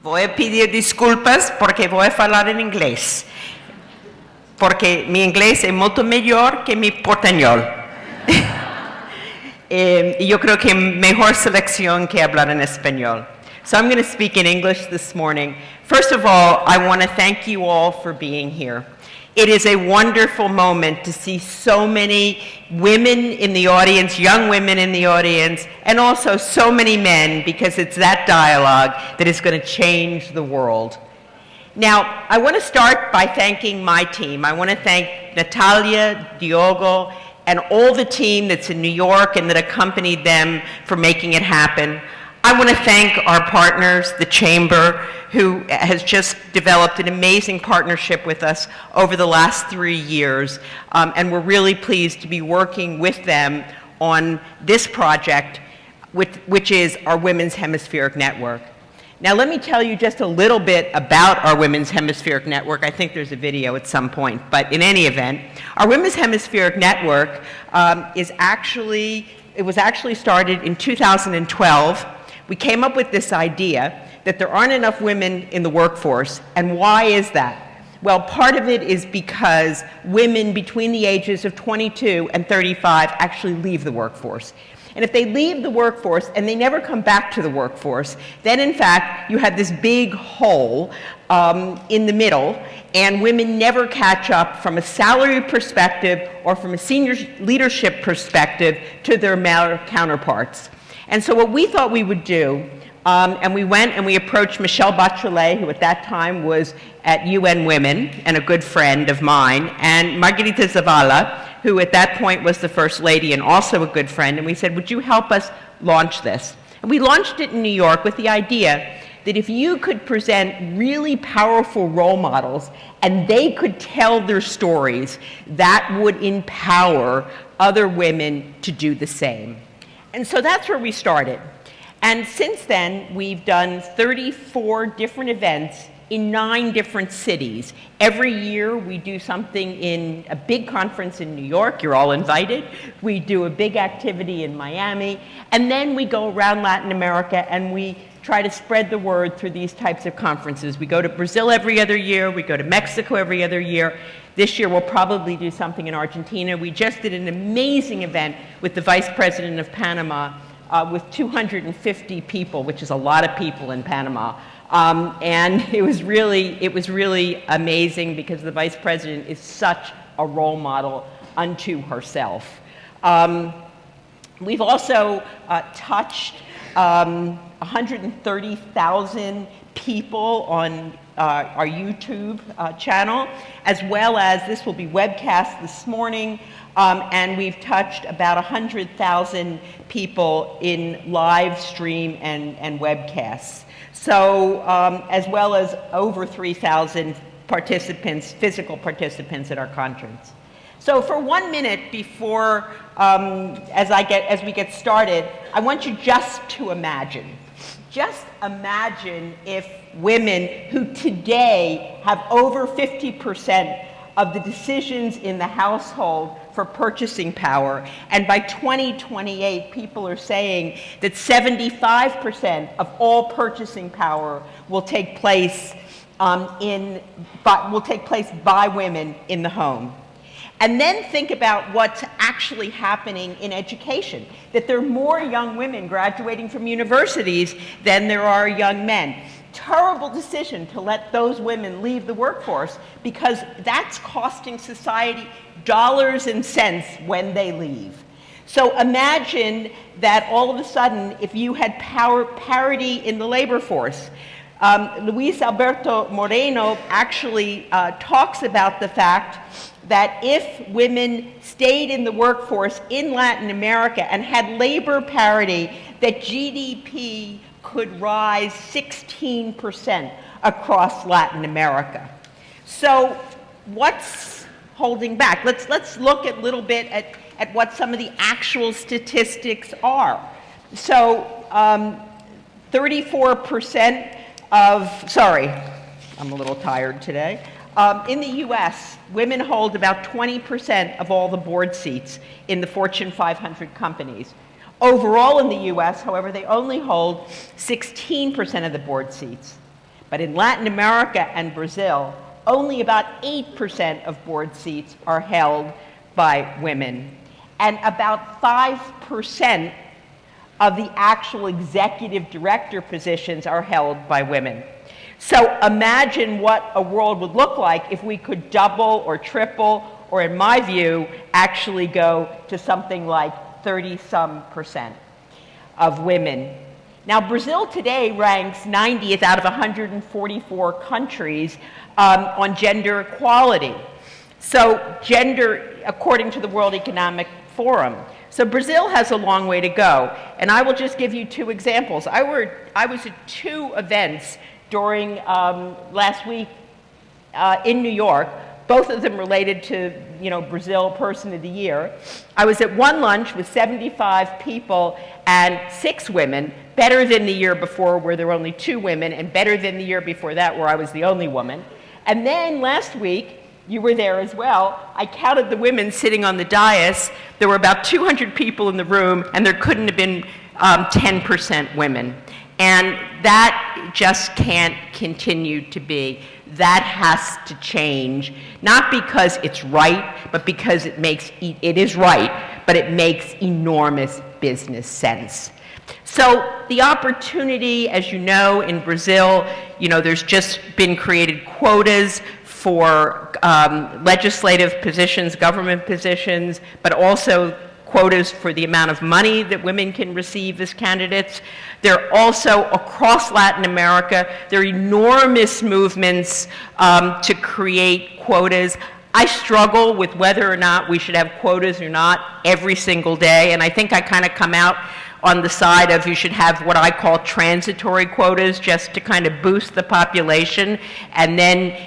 Voy a pedir disculpas porque voy a falar en inglés. Porque mi inglés es mucho mejor que mi portuñol. Y yo creo que mejor selección que hablar en español. So I'm going to speak in English this morning. First of all, I want to thank you all for being here. It is a wonderful moment to see so many women in the audience, young women in the audience, and also so many men, because it's that dialogue that is going to change the world. Now, I want to start by thanking my team. I want to thank Natalia, Diogo, and all the team that's in New York and that accompanied them for making it happen. I want to thank our partners, the Chamber, who has just developed an amazing partnership with us over the last 3 years, and we're really pleased to be working with them on this project, which is our Women's Hemispheric Network. Now, let me tell you just a little bit about our Women's Hemispheric Network. I think there's a video at some point, but in any event, our Women's Hemispheric Network was actually started in 2012. We came up with this idea that there aren't enough women in the workforce, and why is that? Well, part of it is because women between the ages of 22 and 35 actually leave the workforce. And if they leave the workforce and they never come back to the workforce, then in fact you have this big hole in the middle, and women never catch up from a salary perspective or from a senior leadership perspective to their male counterparts. And so what we thought we would do, and we went and we approached Michelle Bachelet, who at that time was at UN Women and a good friend of mine, and Margarita Zavala, who at that point was the First Lady and also a good friend, and we said, would you help us launch this? And we launched it in New York with the idea that if you could present really powerful role models and they could tell their stories, that would empower other women to do the same. And so that's where we started. And since then, we've done 34 different events in 9 different cities. Every year, we do something in a big conference in New York. You're all invited. We do a big activity in Miami. And then we go around Latin America and we try to spread the word through these types of conferences. We go to Brazil every other year. We go to Mexico every other year. This year, we'll probably do something in Argentina. We just did an amazing event with the Vice President of Panama with 250 people, which is a lot of people in Panama. And it was really amazing because the Vice President is such a role model unto herself. We've also touched 130,000 people on our YouTube channel, as well as this will be webcast this morning, and we've touched about 100,000 people in live stream and webcasts. So, as well as over 3,000 participants, physical participants at our conference. So for 1 minute before, as we get started, I want you just to imagine. Just imagine if women who today have over 50% of the decisions in the household for purchasing power, and by 2028, people are saying that 75% of all purchasing power will take place by women in the home. And then think about what's actually happening in education, that there are more young women graduating from universities than there are young men. Terrible decision to let those women leave the workforce, because that's costing society dollars and cents when they leave. So imagine that all of a sudden, if you had parity in the labor force. Luis Alberto Moreno actually talks about the fact that if women stayed in the workforce in Latin America and had labor parity, that GDP could rise 16% across Latin America. So what's holding back? Let's look a little bit at what some of the actual statistics are. So 34% sorry, I'm a little tired today. In the US, women hold about 20% of all the board seats in the Fortune 500 companies. Overall in the US, however, they only hold 16% of the board seats. But in Latin America and Brazil, only about 8% of board seats are held by women, and about 5% of the actual executive director positions are held by women. So imagine what a world would look like if we could double or triple, or in my view, actually go to something like 30-some% of women. Now, Brazil today ranks 90th out of 144 countries on gender equality. So gender, according to the World Economic Forum. So Brazil has a long way to go. And I will just give you two examples. I was at two events during last week in New York, both of them related to, Brazil Person of the Year. I was at one lunch with 75 people and 6 women, better than the year before where there were only 2 women, and better than the year before that where I was the only woman. And then last week, you were there as well, I counted the women sitting on the dais. There were about 200 people in the room, and there couldn't have been 10% women. And that just can't continue to be. That has to change, not because it's right, but because it is right, but it makes enormous business sense. So the opportunity, as you know, in Brazil, there's just been created quotas for legislative positions, government positions, but also quotas for the amount of money that women can receive as candidates. There are also, across Latin America, there are enormous movements to create quotas. I struggle with whether or not we should have quotas or not every single day, and I think I kind of come out on the side of you should have what I call transitory quotas just to kind of boost the population, and then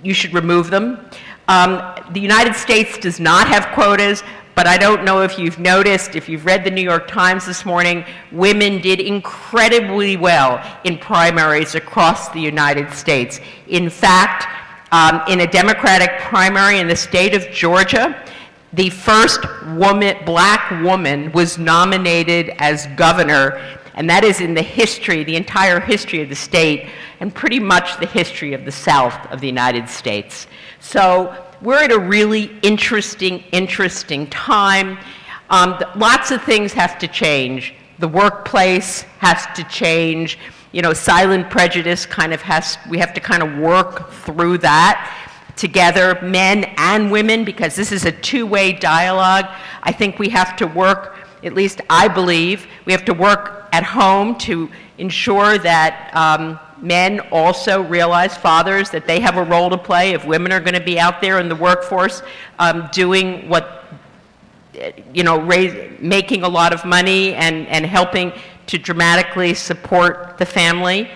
you should remove them. The United States does not have quotas, but I don't know if you've noticed, if you've read the New York Times this morning, women did incredibly well in primaries across the United States. In fact, in a Democratic primary in the state of Georgia, the first black woman was nominated as governor, and that is in the entire history of the state, and pretty much the history of the South of the United States. So we're at a really interesting time. Lots of things have to change. The workplace has to change. Silent prejudice we have to kind of work through that together, men and women, because this is a two-way dialogue. I think we have to work, at least I believe, we have to work at home to ensure that men also realize, fathers, that they have a role to play if women are going to be out there in the workforce doing what, making a lot of money and helping to dramatically support the family.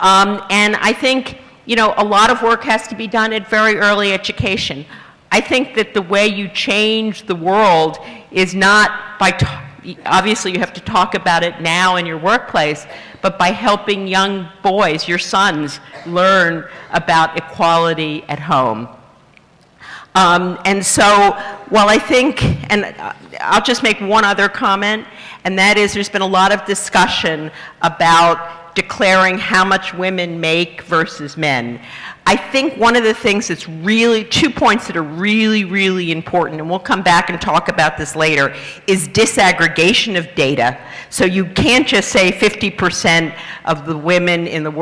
And I think, a lot of work has to be done at very early education. I think that the way you change the world is not by obviously you have to talk about it now in your workplace, but by helping young boys, your sons, learn about equality at home. And so while I think, and I'll just make one other comment, and that is there's been a lot of discussion about declaring how much women make versus men. I think one of the things that's really, 2 points that are really, really important, and we'll come back and talk about this later, is disaggregation of data. So you can't just say 50% of the women in the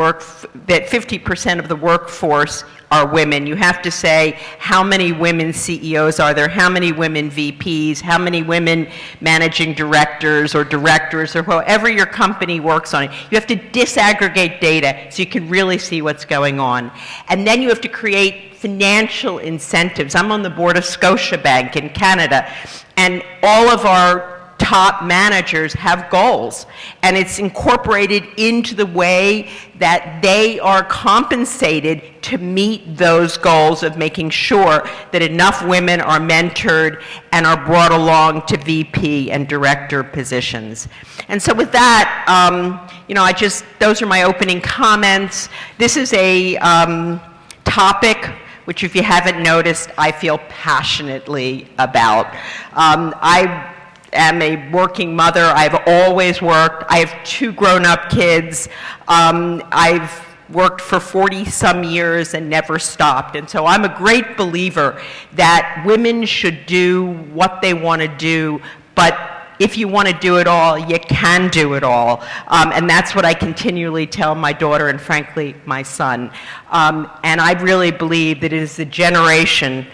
that 50% of the workforce are women. You have to say how many women CEOs are there, how many women VPs, how many women managing directors or however your company works on it. You have to disaggregate data so you can really see what's going on. And then you have to create financial incentives. I'm on the board of Scotiabank in Canada, and all of our top managers have goals, and it's incorporated into the way that they are compensated to meet those goals of making sure that enough women are mentored and are brought along to VP and director positions. And so with that, those are my opening comments. This is a topic which, if you haven't noticed, I feel passionately about. I am a working mother. I've always worked. I have 2 grown-up kids. I've worked for 40-some years and never stopped. And so I'm a great believer that women should do what they want to do, but if you want to do it all, you can do it all. And that's what I continually tell my daughter and, frankly, my son. And I really believe that it is the generation,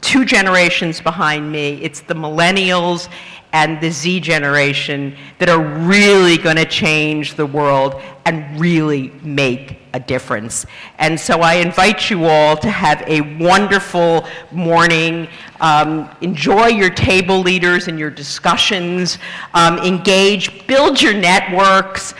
2 generations behind me, it's the millennials and the Z generation that are really going to change the world and really make a difference. And so I invite you all to have a wonderful morning. Enjoy your table leaders and your discussions. Engage, build your networks,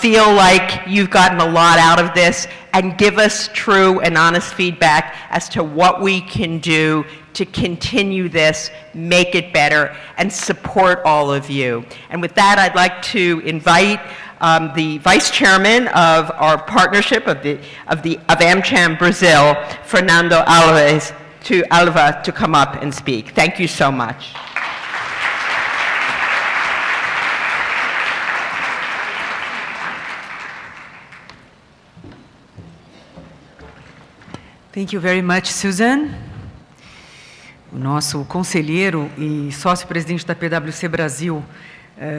feel like you've gotten a lot out of this, and give us true and honest feedback as to what we can do to continue this, make it better, and support all of you. And with that, I'd like to invite the Vice Chairman of our partnership of Amcham Brasil, Fernando Alves, to come up and speak. Thank you so much. Thank you very much, Susan. O nosso conselheiro e sócio-presidente da PwC Brasil,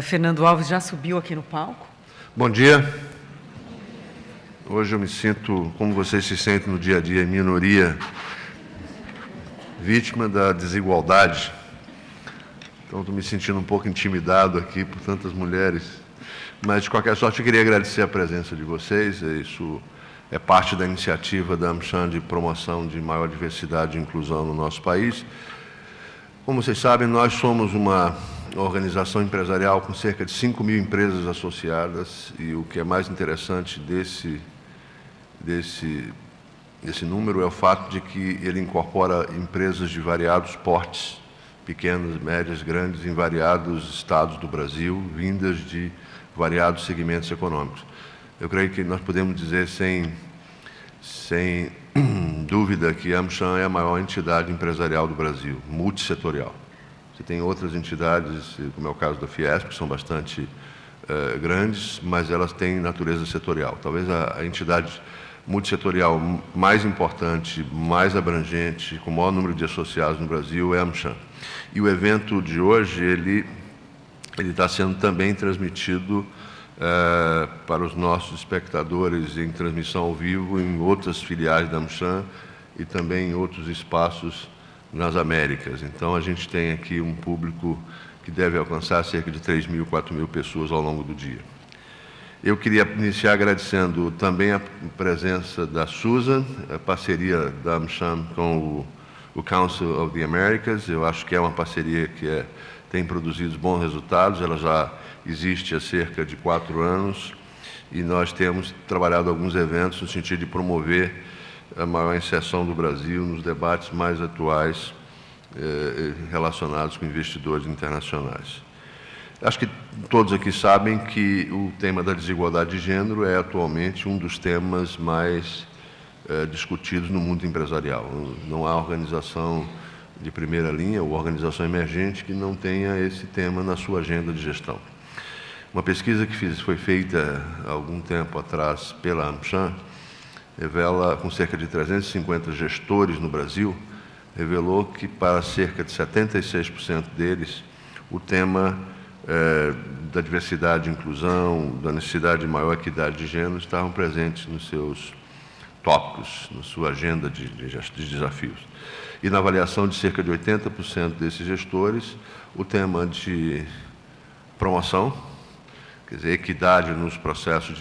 Fernando Alves, já subiu aqui no palco. Bom dia. Hoje eu me sinto, como vocês se sentem no dia a dia, em minoria, vítima da desigualdade. Então, estou me sentindo um pouco intimidado aqui por tantas mulheres. Mas, de qualquer sorte, eu queria agradecer a presença de vocês. Isso é parte da iniciativa da Amcham de promoção de maior diversidade e inclusão no nosso país. Como vocês sabem, nós somos uma organização empresarial com cerca de 5.000 empresas associadas, e o que é mais interessante desse número é o fato de que ele incorpora empresas de variados portes, pequenas, médias, grandes, em variados estados do Brasil, vindas de variados segmentos econômicos. Eu creio que nós podemos dizer sem dúvida que a Amcham é a maior entidade empresarial do Brasil, multissetorial. Você tem outras entidades, como é o caso da Fiesp, que são bastante grandes, mas elas têm natureza setorial. Talvez a entidade multissetorial mais importante, mais abrangente, com o maior número de associados no Brasil é a Amcham. E o evento de hoje, ele está sendo também transmitido para os nossos espectadores em transmissão ao vivo em outras filiais da Amcham e também em outros espaços nas Américas. Então, a gente tem aqui um público que deve alcançar cerca de 3.000, 4.000 pessoas ao longo do dia. Eu queria iniciar agradecendo também a presença da Susan, a parceria da Amcham com o Council of the Americas. Eu acho que é uma parceria que tem produzido bons resultados. Ela já existe há cerca de 4 anos e nós temos trabalhado alguns eventos no sentido de promover a maior inserção do Brasil nos debates mais atuais relacionados com investidores internacionais. Acho que todos aqui sabem que o tema da desigualdade de gênero é atualmente um dos temas mais discutidos no mundo empresarial. Não há organização de primeira linha ou organização emergente que não tenha esse tema na sua agenda de gestão. Uma pesquisa que foi feita há algum tempo atrás pela Amcham revela, com cerca de 350 gestores no Brasil, revelou que para cerca de 76% deles o tema da diversidade e inclusão, da necessidade de maior equidade de gênero estavam presentes nos seus tópicos, na sua agenda de desafios. E na avaliação de cerca de 80% desses gestores, o tema de promoção, quer dizer, equidade nos processos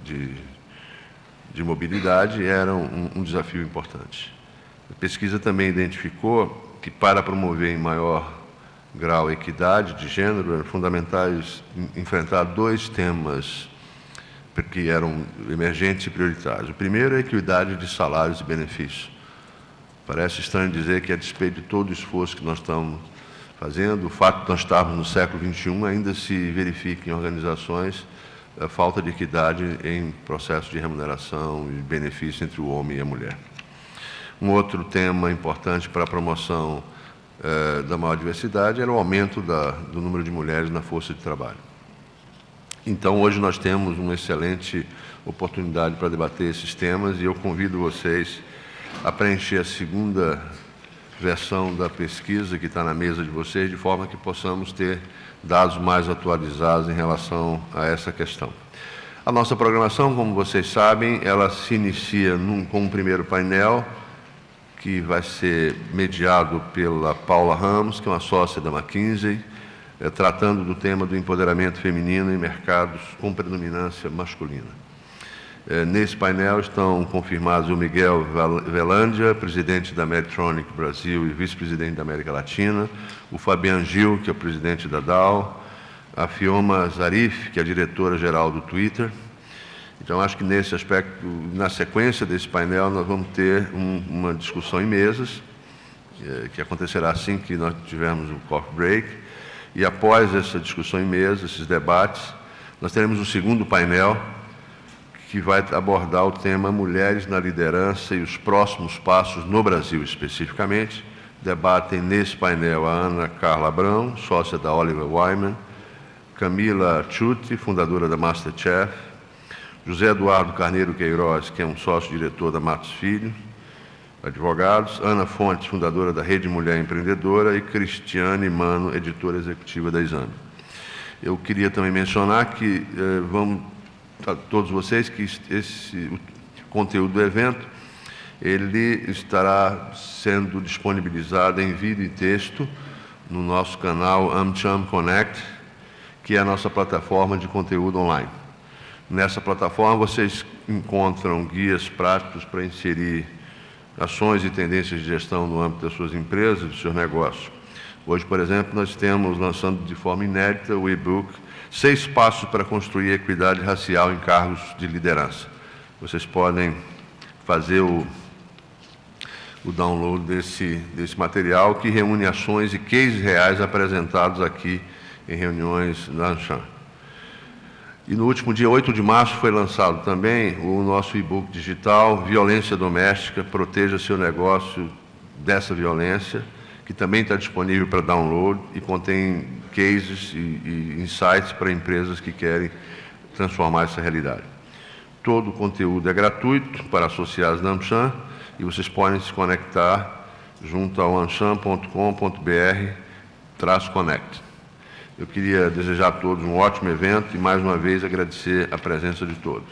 de mobilidade era um desafio importante. A pesquisa também identificou que, para promover em maior grau a equidade de gênero, eram fundamentais enfrentar 2 temas que eram emergentes e prioritários. O primeiro é a equidade de salários e benefícios. Parece estranho dizer que, a despeito de todo o esforço que nós estamos fazendo, o fato de nós estarmos no século XXI ainda se verifica em organizações a falta de equidade em processo de remuneração e benefício entre o homem e a mulher. Um outro tema importante para a promoção da maior diversidade era o aumento do número de mulheres na força de trabalho. Então, hoje nós temos uma excelente oportunidade para debater esses temas e eu convido vocês a preencher a segunda versão da pesquisa que está na mesa de vocês, de forma que possamos ter dados mais atualizados em relação a essa questão. A nossa programação, como vocês sabem, ela se inicia com um primeiro painel, que vai ser mediado pela Paula Ramos, que é uma sócia da McKinsey, tratando do tema do empoderamento feminino em mercados com predominância masculina. Nesse painel estão confirmados o Miguel Velândia, presidente da Medtronic Brasil e vice-presidente da América Latina, o Fabian Gil, que é o presidente da Dow, a Fioma Zarif, que é a diretora-geral do Twitter. Então, acho que nesse aspecto, na sequência desse painel, nós vamos ter uma discussão em mesas, que acontecerá assim que nós tivermos o coffee break, e após essa discussão em mesa, esses debates, nós teremos um segundo painel, que vai abordar o tema Mulheres na Liderança e os próximos passos no Brasil, especificamente. Debatem nesse painel a Ana Carla Abrão, sócia da Oliver Wyman, Camila Chuti, fundadora da Masterchef, José Eduardo Carneiro Queiroz, que é um sócio-diretor da Matos Filho, advogados, Ana Fontes, fundadora da Rede Mulher Empreendedora, e Cristiane Mano, editora executiva da Exame. Eu queria também mencionar que a todos vocês que o conteúdo do evento ele estará sendo disponibilizado em vídeo e texto no nosso canal Amcham Connect, que é a nossa plataforma de conteúdo online. Nessa plataforma vocês encontram guias práticos para inserir ações e tendências de gestão no âmbito das suas empresas, dos seus negócios. Hoje, por exemplo, nós estamos lançando de forma inédita o e-book 6 passos para construir a equidade racial em cargos de liderança. Vocês podem fazer o download desse material, que reúne ações e cases reais apresentados aqui em reuniões da Amcham. E no último dia 8 de março foi lançado também o nosso e-book digital Violência Doméstica, Proteja Seu Negócio dessa Violência, que também está disponível para download e contém cases e insights para empresas que querem transformar essa realidade. Todo o conteúdo é gratuito para associados da Amcham e vocês podem se conectar junto ao amcham.com.br/connect. Eu queria desejar a todos um ótimo evento e, mais uma vez, agradecer a presença de todos.